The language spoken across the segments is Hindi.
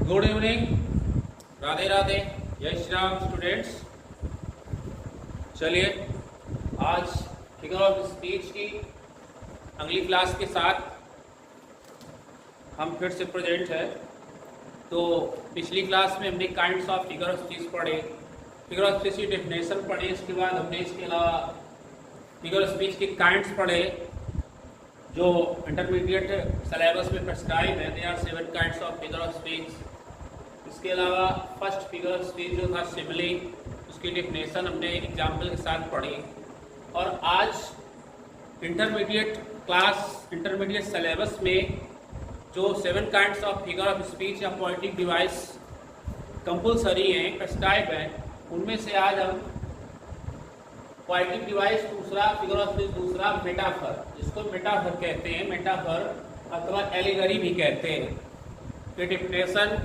गुड इवनिंग, राधे राधे, जय श्री राम स्टूडेंट्स। चलिए आज फिगर ऑफ स्पीच की अगली क्लास के साथ हम फिर से प्रेजेंट है। तो पिछली क्लास में हमने kinds of figure of speech पढ़े, फिगर ऑफ स्पीच की डेफिनेशन पढ़े, इसके बाद हमने इसके अलावा फिगर ऑफ स्पीच के काइंड्स पढ़े जो इंटरमीडिएट सिलेबस में प्रेस्क्राइब है। They are 7 kinds of figure of speech. इसके अलावा फर्स्ट फिगर ऑफ स्पीच जो था सिमिली, उसकी डेफिनेशन हमने एग्जाम्पल के साथ पढ़ी। और आज इंटरमीडिएट सिलेबस में जो 7 kinds of figure of speech या पोएटिक डिवाइस कंपल्सरी हैं, प्रेस्क्राइब हैं, उनमें से आज हम पोएटिक डिवाइस दूसरा, फिगर ऑफ स्पीच दूसरा, मेटाफर, जिसको मेटाफर कहते हैं, मेटाफर अथवा एलिगरी भी कहते हैं, के definition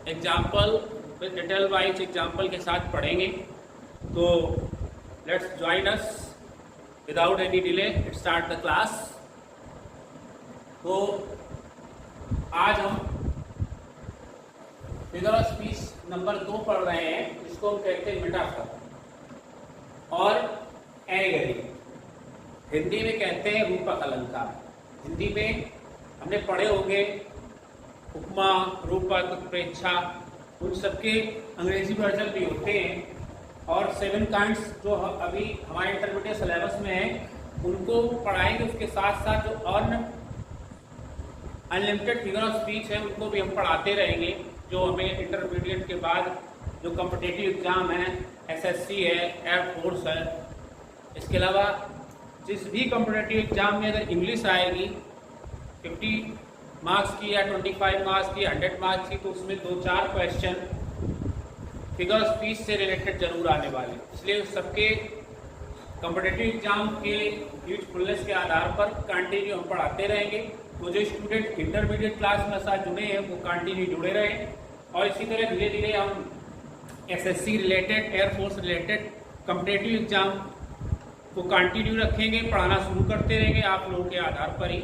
example with detail wise example के साथ पढ़ेंगे। तो let's join us without any delay, start the class. तो आज हम फिगर ऑफ स्पीच नंबर 2 पढ़ रहे हैं, जिसको हम कहते हैं मेटाफर और एलिगरी। हिंदी में कहते हैं रूपक अलंकार। हिंदी में हमने पढ़े होंगे उपमा, रूपक, उत्प्रेक्षा, उन सबके अंग्रेजी वर्जन भी होते हैं। और 7 काइंड्स जो अभी हमारे इंटरमीडिएट सिलेबस में है उनको पढ़ाएंगे। उसके साथ साथ जो और अनलिमिटेड फिगर ऑफ स्पीच है उनको भी हम पढ़ाते रहेंगे, जो हमें इंटरमीडिएट के बाद जो कॉम्पिटिटिव एग्जाम है, एसएससी है, एयरफोर्स है। इसके अलावा जिस भी कॉम्पिटिटिव एग्जाम में अगर इंग्लिश आएगी 50 मार्क्स की या 25 मार्क्स की, 100 मार्क्स की, तो उसमें 2-4 क्वेश्चन फिगर ऑफ स्पीच से रिलेटेड जरूर आने वाले। इसलिए सबके कॉम्पिटिटिव एग्जाम के यूजफुलनेस के आधार पर कंटिन्यू हम पढ़ाते रहेंगे। तो जो स्टूडेंट इंटरमीडिएट क्लास में साथ जुड़े हैं वो कंटिन्यू जुड़े रहें। और इसी तरह धीरे धीरे हम SSC related, air force related competitive exam को कंटिन्यू रखेंगे, पढ़ाना शुरू करते रहेंगे आप लोगों के आधार पर ही।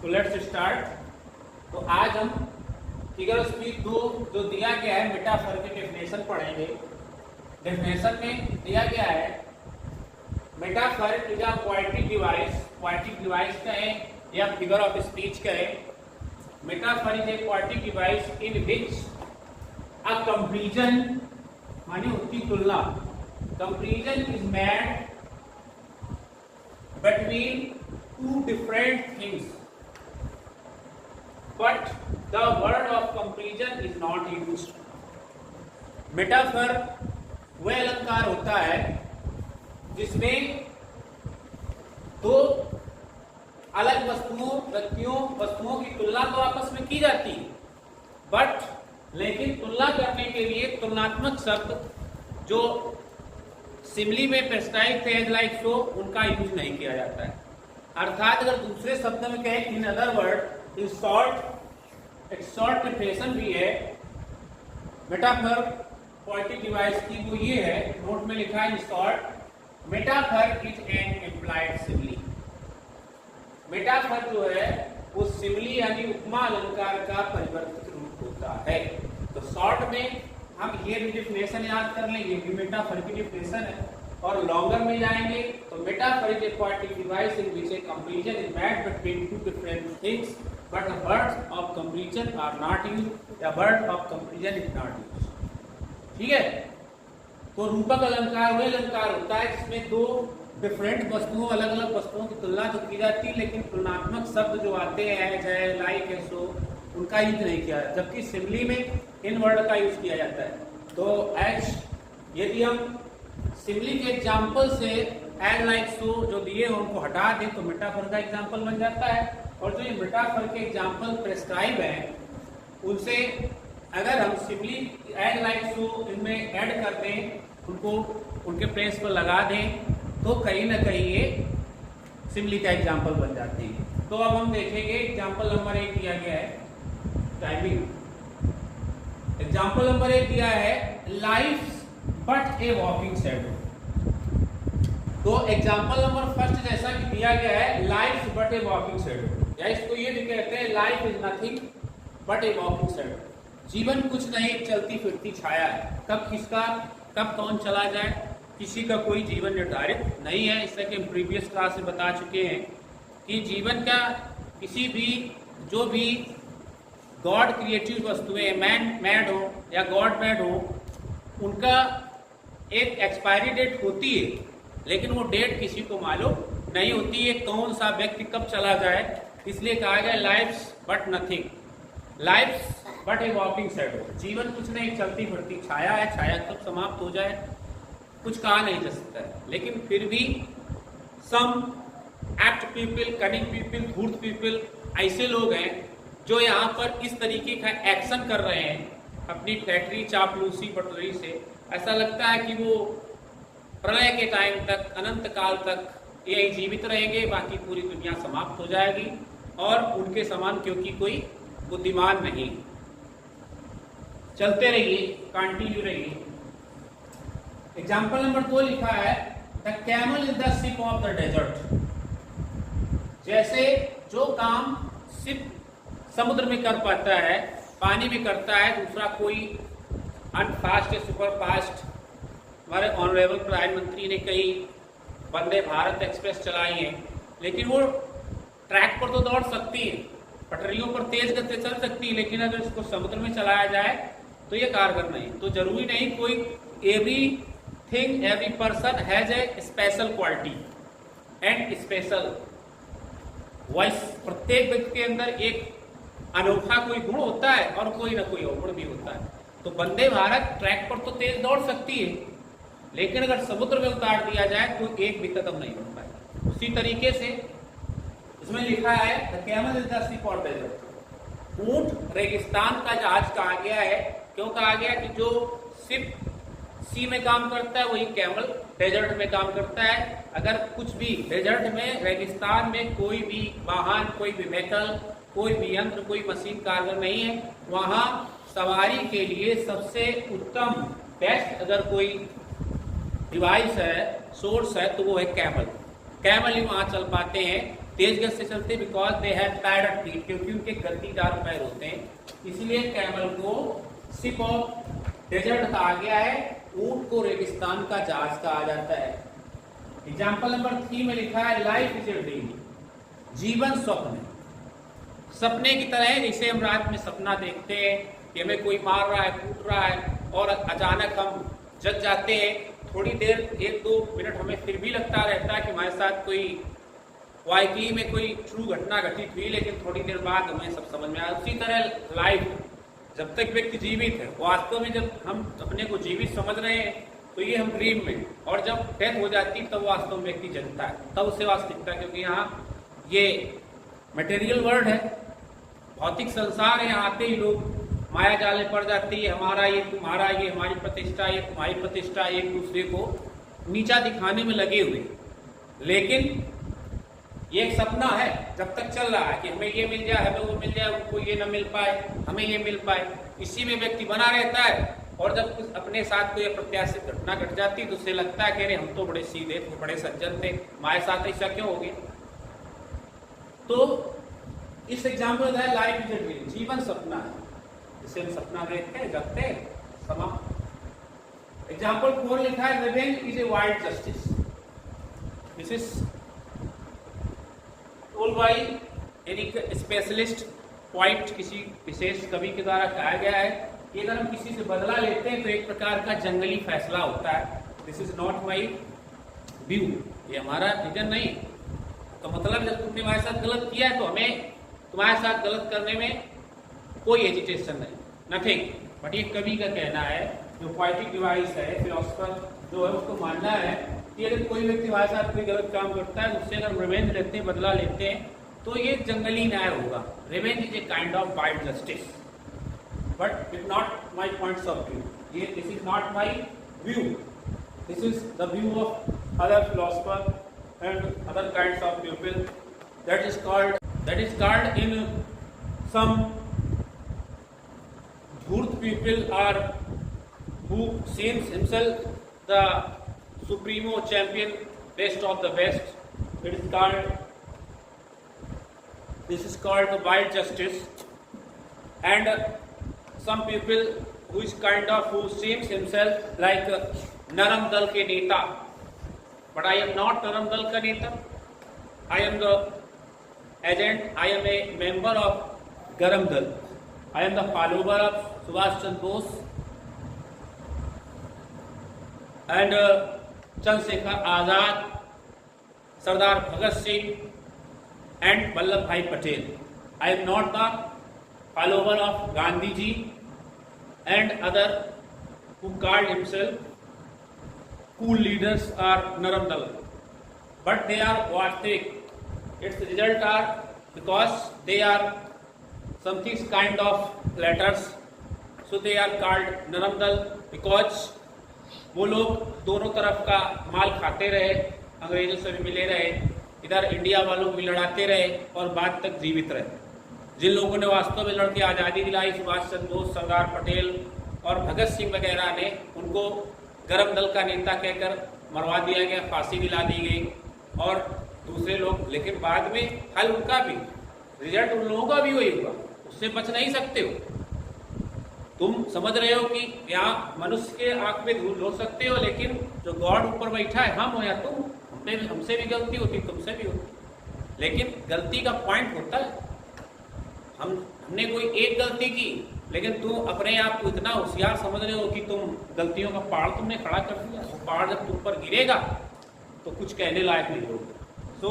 तो लेट्स स्टार्ट। तो आज हम फिगर ऑफ स्पीच 2 जो दिया गया है मेटाफर के डेफिनेशन पढ़ेंगे। डेफिनेशन में दिया गया है metaphor is a poetic device कहें या फिगर ऑफ स्पीच कहें। Metaphor is a poetic device in which a comparison माने उसकी तुलना, comparison is made between 2 different things but the word of comparison is not used. Metaphor वह अलंकार होता है जिसमें 2 अलग वस्तुओं की तुलना तो आपस में की जाती है, लेकिन तुलना करने के लिए तुलनात्मक शब्द जो सिमिली में प्रेस्क्राइब थे एज लाइक सो, उनका यूज नहीं किया जाता है। अर्थात अगर दूसरे शब्द में कहें, इन अदर वर्ड, एक शॉर्ट डेफिनेशन भी है मेटाफर पोएटिक डिवाइस की, वो ये है, नोट में लिखा है short, metaphor is an implied simile. Metaphor जो है वो सिमिली यानी उपमा अलंकार का परिवर्तित रूप होता है। तो शॉर्ट में हम ये भी डेफिनेशन याद कर लें, ये भी मेटाफर की डेफिनेशन है। और लॉन्गर में जाएंगे तो metaphor is a poetic device in which A comparison is made between 2 different things but the words of comparison are not used, the word of comparison is not used। ठीक है। तो रूपक अलंकार वह अलंकार होता है जिसमें 2 डिफरेंट वस्तुओं, अलग अलग वस्तुओं की तुलना तो की जाती है, लेकिन तुलनात्मक शब्द जो आते हैं चाहे लाइक है सो, उनका यूज नहीं किया जाता। जबकि सिमिली में इन वर्ड का यूज किया जाता है। तो एज यदि हम सिमिली के एग्जाम्पल से एज लाइक सो जो दिए हैं उनको हटा दें तो मेटाफर का एग्जाम्पल बन जाता है। और जो ये मेटाफर के एग्जाम्पल प्रेस्क्राइब हैं उनसे अगर हम सिमिली एज लाइक सो इनमें ऐड कर दें, उनको उनके प्लेस पर लगा दें, तो कहीं ना कहीं ये सिमिली का एग्जाम्पल बन जाते हैं। तो अब हम देखेंगे एग्जाम्पल नंबर 1 दिया गया है, टाइमिंग। एग्जाम्पल नंबर 1 दिया है life but a walking shadow. तो एग्जाम्पल नंबर फर्स्ट जैसा कि दिया गया है life but a walking shadow, या इसको ये भी कहते हैं life is nothing but a walking shadow. जीवन कुछ नहीं, चलती फिरती छाया है। कब किसका कब कौन चला जाए, किसी का कोई जीवन निर्धारित नहीं है। इससे कि हम प्रीवियस क्लास में बता चुके हैं कि जीवन का किसी भी जो भी गॉड क्रिएटिव वस्तुएं, मैन मेड हो या गॉड मेड हो, उनका एक एक्सपायरी डेट होती है, लेकिन वो डेट किसी को मालूम नहीं होती है कौन सा व्यक्ति कब चला जाए। इसलिए कहा गया life's but nothing, life's but a walking shadow. जीवन कुछ नहीं, चलती फिरती छाया है। छाया कब समाप्त हो जाए कुछ कहा नहीं जा सकता है। लेकिन फिर भी सम एक्ट पीपल, कनिंग पीपल, धूर्त पीपल, ऐसे लोग हैं जो यहाँ पर इस तरीके का एक्शन कर रहे हैं अपनी फैक्ट्री चापलूसी बटोरी से। ऐसा लगता है कि वो प्रलय के टाइम तक, अनंत काल तक यही जीवित रहेंगे, बाकी पूरी दुनिया समाप्त हो जाएगी और उनके समान क्योंकि कोई बुद्धिमान नहीं। चलते रहिए, कंटिन्यू रहिए। एग्जाम्पल नंबर 2 लिखा है, the camel is the ship of the desert. जैसे जो काम सिर्फ समुद्र में कर पाता है, पानी में करता है, दूसरा कोई अनफास्ट या सुपर फास्ट। हमारे ऑनरेबल प्रधानमंत्री ने कई वंदे भारत एक्सप्रेस चलाई है, लेकिन वो ट्रैक पर तो दौड़ सकती है, पटरियों पर तेज गति से चल सकती है, लेकिन अगर इसको समुद्र में चलाया जाए तो ये कारगर नहीं। तो जरूरी नहीं कोई, everything every person has a special quality and special voice. प्रत्येक व्यक्ति के अंदर एक अनोखा कोई गुण होता है और कोई ना कोई अवगुण भी होता है। तो वंदे भारत ट्रैक पर तो तेज दौड़ सकती है, लेकिन अगर समुद्र में उतार दिया जाए तो एक भी कदम नहीं बढ़ पाएगा। उसी तरीके से इसमें लिखा है, the camel is the ship of desert. ऊंट रेगिस्तान का जहाज कहा गया है। क्यों कहा गया कि जो शिप सी में काम करता है वही कैमल डेजर्ट में काम करता है। अगर कुछ भी डेजर्ट में, रेगिस्तान में कोई भी वाहन, कोई भी व्हीकल, कोई भी यंत्र, कोई मशीन कारगर नहीं है, वहां सवारी के लिए सबसे उत्तम बेस्ट अगर कोई डिवाइस है, सोर्स है, तो वो है कैमल। कैमल ही वहां चल पाते हैं, तेज गति से चलते, because they have padded feet, क्योंकि उनके गद्दीदार पैर होते हैं। इसलिए कैमल को शिप ऑफ डेजर्ट कहा गया है। ऊंट को रेगिस्तान का जहाज कहा जाता है। एग्जाम्पल नंबर 3 में लिखा है, लाइफ इज ए ड्रीम। जीवन स्वप्न है, सपने की तरह है। जैसे हम रात में सपना देखते हैं कि हमें कोई मार रहा है, कूट रहा है, और अचानक हम जग जाते हैं। थोड़ी देर, 1-2 मिनट हमें फिर भी लगता रहता है कि हमारे साथ कोई वाकई में कोई ट्रू घटना घटित हुई, लेकिन थोड़ी देर बाद हमें सब समझ में आया। उसी तरह लाइफ, जब तक व्यक्ति जीवित है, वास्तव में जब हम अपने को जीवित समझ रहे हैं तो ये हम ड्रीम में, और जब डेथ हो जाती तब वास्तव में व्यक्ति जगता है, तब उसे वास्तविकता। क्योंकि यहाँ ये मटेरियल वर्ल्ड है, भौतिक संसार है। यहाँ आते ही लोग माया जाल में पड़ जाती है, हमारा ये, तुम्हारा ये, हमारी प्रतिष्ठा ये, तुम्हारी प्रतिष्ठा, एक दूसरे को नीचा दिखाने में लगे हुए। लेकिन ये एक सपना है, जब तक चल रहा है कि हमें ये मिल जाए, हमें वो मिल जाए, उनको ये न मिल पाए, हमें ये मिल पाए, इसी में व्यक्ति बना रहता है। और जब कुछ अपने साथ कोई अप्रत्याशित घटना घट जाती तो उसे लगता है कि अरे हम तो बड़े सीधे थे, बड़े सज्जन थे, हमारे साथ ऐसा क्यों हो गया। तो इस एग्जाम्पल है, लाइफ इज ए ड्रीम, जीवन सपना है, जिसे हम सपना देखते हैं, जगते हैं, समाप्त। एग्जाम्पल 4 लिखा है, revenge is a wild justice. This is told by any specialist point, किसी विशेष कवि के द्वारा कहा गया है कि अगर हम किसी से बदला लेते हैं तो एक प्रकार का जंगली फैसला होता है। This is not my view, ये हमारा विजन नहीं। तो मतलब जब तुमने हमारे साथ गलत किया है तो हमें तुम्हारे साथ गलत करने में कोई एजिटेशन नहीं, नथिंग। बट ये कवि का कहना है, जो पोएटिक डिवाइस है, फिलोसफर जो है, उसको मानना है कि अगर कोई व्यक्ति हमारे साथ कोई गलत काम करता है, उससे अगर रिवेंज लेते हैं, बदला लेते हैं, तो ये जंगली न्याय होगा। Revenge is a kind of wild justice, but it not my points of view. ये this is not my view, this is the view of other philosopher and other kinds of people. That is called in some धूर्त people are who seems himself the supremo champion, best of the best. This is called the wild justice. And some people who is kind of who seems himself like Naram Dal के नेता, but I am not Naram Dal का नेता. I am the agent. I am a member of Garam Dal. I am the follower of Subhash Chandra Bose and Chandrasekhar Azad, Sardar Bhagat Singh and Vallabh Bhai Patel. I am not the follower of Gandhi ji and other who called himself cool leaders or Naram Dal. But they are Vastik. Its result are because they are something kind of letters, so they are called Naram Dal because वो लोग दोनों तरफ का माल खाते रहे, अंग्रेजों से भी मिले रहे, इधर इंडिया वालों को भी लड़ाते रहे और बाद तक जीवित रहे. जिन लोगों ने वास्तव में लड़ के आज़ादी दिलाई, सुभाष चंद्र बोस, सरदार पटेल और भगत सिंह वगैरह ने, उनको गरम दल का नेता कहकर मरवा दिया गया, फांसी दिला दी गई. और दूसरे लोग, लेकिन बाद में हल उनका भी, रिजल्ट उन लोगों का भी वही हुआ. उससे बच नहीं सकते हो. तुम समझ रहे हो कि यहाँ मनुष्य के आंख में धूल हो सकते हो, लेकिन जो गॉड ऊपर बैठा है, हम हो या तुम, हमसे भी गलती होती, तुमसे भी होती. लेकिन गलती का पॉइंट होता है, हमने कोई एक गलती की, लेकिन तुम अपने आप को इतना होशियार समझ रहे हो कि तुम गलतियों का पहाड़ तुमने खड़ा कर दिया. वो पहाड़ जब तुम पर गिरेगा तो कुछ कहने लायक नहीं होगा. सो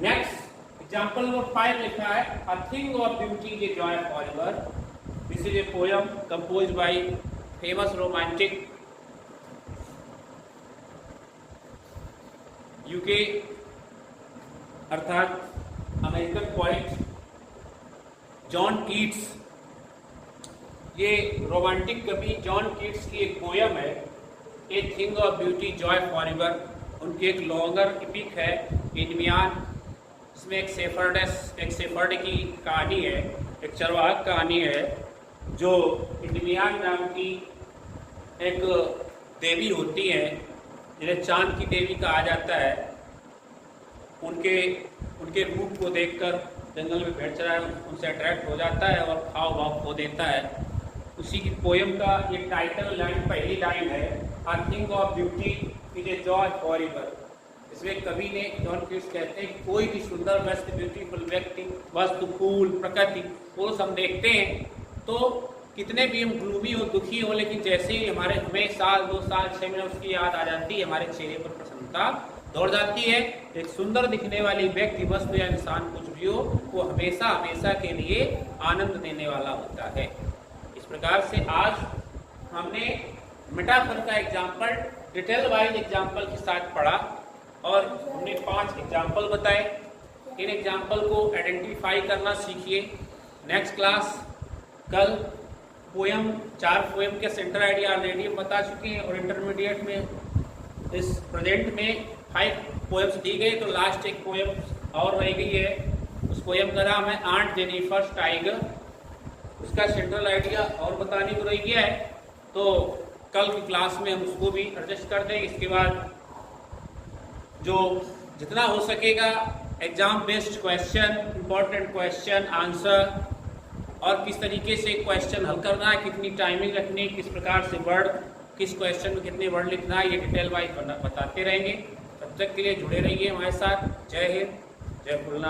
नेक्स्ट एग्जाम्पल नंबर 5 लिखा है, a thing of beauty is a joy forever. This is a poem composed bye famous romantic UK अर्थात अमेरिकन पोएट जॉन कीट्स. ये रोमांटिक कवि जॉन कीट्स की एक पोयम है, a thing of beauty Joy forever. उनकी एक लॉन्गर एपिक है इनमियान. इसमें एक सेफर्ड की कहानी है, एक चरवाहक कहानी है, जो इनमियान नाम की एक देवी होती है, जिन्हें चांद की देवी कहा जाता है. उनके रूप को देखकर जंगल में भेड़ चराया उनसे अट्रैक्ट हो जाता है और खाओ भाव खो देता है. उसी की पोयम का ये टाइटल लाइन, पहली लाइन है, a thing of beauty is a joy forever. इसमें कवि ने, जॉन कीट्स कहते हैं, कोई भी सुंदर वस्तु, ब्यूटीफुल व्यक्ति, वस्तु, फूल, प्रकृति, वो हम देखते हैं तो कितने भी हम ग्लूमी हो, दुखी हो, लेकिन जैसे ही हमें साल 2 साल 6 महीने उसकी याद आ जाती है, हमारे चेहरे पर प्रसन्नता दौड़ जाती है. एक सुंदर दिखने वाली व्यक्ति, वस्तु या इंसान कुछ भी हो, वो हमेशा हमेशा के लिए आनंद देने वाला होता है. इस प्रकार से आज हमने मेटाफर का एग्जाम्पल डिटेल वाइज एग्जाम्पल के साथ पढ़ा और हमने 5 एग्जाम्पल बताए. इन एग्जाम्पल को आइडेंटिफाई करना सीखिए. नेक्स्ट क्लास कल पोयम, 4 पोयम के सेंटर आइडिया ऑलरेडी हम बता चुके हैं और इंटरमीडिएट में इस प्रेजेंट में 5 पोएम्स दी गई, तो लास्ट एक पोएम और रह गई है. उस पोएम का नाम है आंट जेनिफर्स टाइगर. उसका सेंट्रल आइडिया और बताने को रह गया है, तो कल की क्लास में हम उसको भी एडजस्ट कर देंगे. इसके बाद जो जितना हो सकेगा exam based question, important question answer, और किस तरीके से क्वेश्चन हल करना है, कितनी टाइमिंग रखनी है, किस प्रकार से वर्ड, किस क्वेश्चन में कितने वर्ड लिखना है, ये डिटेल वाइज बताते रहेंगे. तब तक के लिए जुड़े रहिए हमारे साथ. जय हिंद, जय खुलना.